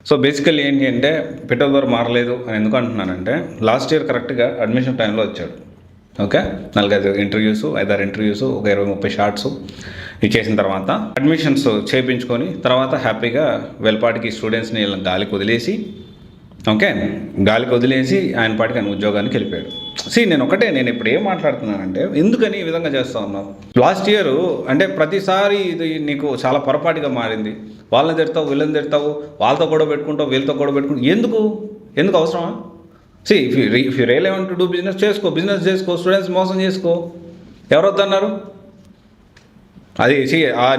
So basically ఏంటి అంటే పిట్టల ద్వారా మారలేదు అని ఎందుకు అంటున్నానంటే లాస్ట్ ఇయర్ కరెక్ట్గా అడ్మిషన్ టైంలో వచ్చాడు. ఓకే, 4-5 ఇంటర్వ్యూస్, 5-6 ఇంటర్వ్యూస్, ఒక 20-30 షార్ట్స్ ఇచ్చేసిన తర్వాత అడ్మిషన్స్ చేయించుకొని తర్వాత హ్యాపీగా వెల్పాటికి స్టూడెంట్స్ని గాలికి వదిలేసి ఆయన పాటికి ఆయన ఉద్యోగానికి వెళ్ళిపోయాడు. నేను ఇప్పుడు ఏం మాట్లాడుతున్నానంటే ఎందుకని ఈ విధంగా చేస్తూ ఉన్నావు. లాస్ట్ ఇయర్ అంటే ప్రతిసారి ఇది నీకు చాలా పొరపాటుగా మారింది. వాళ్ళని తిడతావు, వీళ్ళని తిడతావు, వాళ్ళతో గొడవ పెట్టుకుంటావు, వీళ్ళతో గొడవ పెట్టుకుంటావు. ఎందుకు అవసరమా? If you really want to do business చేసుకో, స్టూడెంట్స్ మోసం చేసుకో. ఎవరు వద్దన్నారు? అది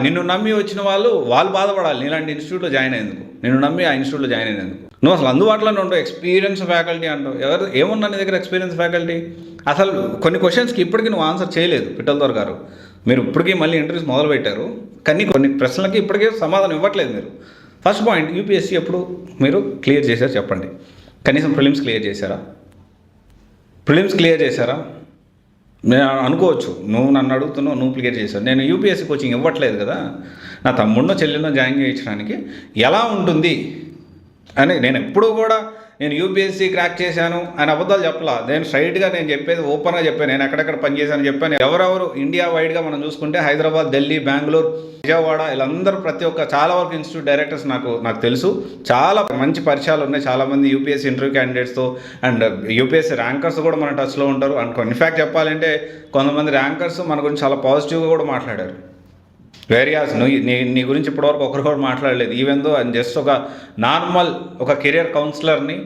నిన్ను నమ్మి వచ్చిన వాళ్ళు బాధపడాలి. నీలాంటి ఇన్స్టిట్యూట్లో జాయిన్ అయ్యేందుకు, నిన్ను నమ్మి ఆ ఇన్స్టిట్యూట్లో జాయిన్ అయినందుకు. నువ్వు అసలు అందుబాటులోనే ఉండవు. ఎక్స్పీరియన్స్ ఫ్యాకల్టీ అంటావు. ఏమున్నా నీ దగ్గర ఎక్స్పీరియన్స్ ఫ్యాకల్టీ? అసలు కొన్ని క్వశ్చన్స్కి ఇప్పటికీ నువ్వు ఆన్సర్ చేయలేదు. పిట్టల గారు మీరు ఇప్పటికీ మళ్ళీ ఇంటర్వ్యూస్ మొదలుపెట్టారు, కానీ కొన్ని ప్రశ్నలకి ఇప్పటికే సమాధానం ఇవ్వట్లేదు మీరు. ఫస్ట్ పాయింట్, యూపీఎస్సీ ఎప్పుడు మీరు క్లియర్ చేశారు చెప్పండి. కనీసం ప్రిలిమ్స్ క్లియర్ చేశారా? నేను అనుకోవచ్చు నువ్వు నన్ను అడుగుతున్నావు, నువ్వు క్లియర్ చేశావు. నేను యూపీఎస్సీ కోచింగ్ ఇవ్వట్లేదు కదా, నా తమ్ముడినో చెల్లినో జాయిన్ చేయించడానికి ఎలా ఉంటుంది అని. నేను ఎప్పుడూ కూడా నేను యూపీఎస్సీ క్రాక్ చేశాను అని అబద్ధాలు చెప్పలా. నేను స్ట్రైట్గా నేను చెప్పేది ఓపెన్గా చెప్పాను. నేను ఎక్కడెక్కడ పనిచేశాను చెప్పాను. ఎవరెవరు ఇండియా వైడ్గా మనం చూసుకుంటే హైదరాబాద్, ఢిల్లీ, బెంగళూరు, విజయవాడ, వీళ్ళందరూ చాలా వరకు ఇన్స్టిట్యూట్ డైరెక్టర్స్ నాకు తెలుసు. చాలా మంచి పరిచయాలు ఉన్నాయి. చాలామంది యూపీఎస్సీ ఇంటర్వ్యూ క్యాండిడేట్స్తో అండ్ యూపీఎస్సీ ర్యాంకర్స్ కూడా మన టచ్లో ఉంటారు. అండ్ ఇన్ఫ్యాక్ట్ చెప్పాలంటే కొంతమంది ర్యాంకర్స్ మన గురించి చాలా పాజిటివ్గా కూడా మాట్లాడారు. వేరియాస్ నీ గురించి ఇప్పటివరకు ఒకరు కూడా మాట్లాడలేదు. ఈవెన్ దో అండ్ జస్ట్ ఒక కెరియర్ కౌన్సిలర్ని.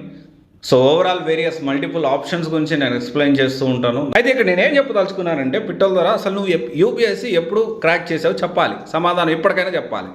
So overall various multiple options గురించి నేను ఎక్స్ప్లెయిన్ చేస్తూ ఉంటాను. అయితే ఇక్కడ నేనేం చెప్పదలుచుకున్నానంటే పిట్టల ద్వారా అసలు నువ్వు యూపీఎస్సీ ఎప్పుడు క్రాక్ చేసావు చెప్పాలి, సమాధానం ఇప్పటికైనా చెప్పాలి.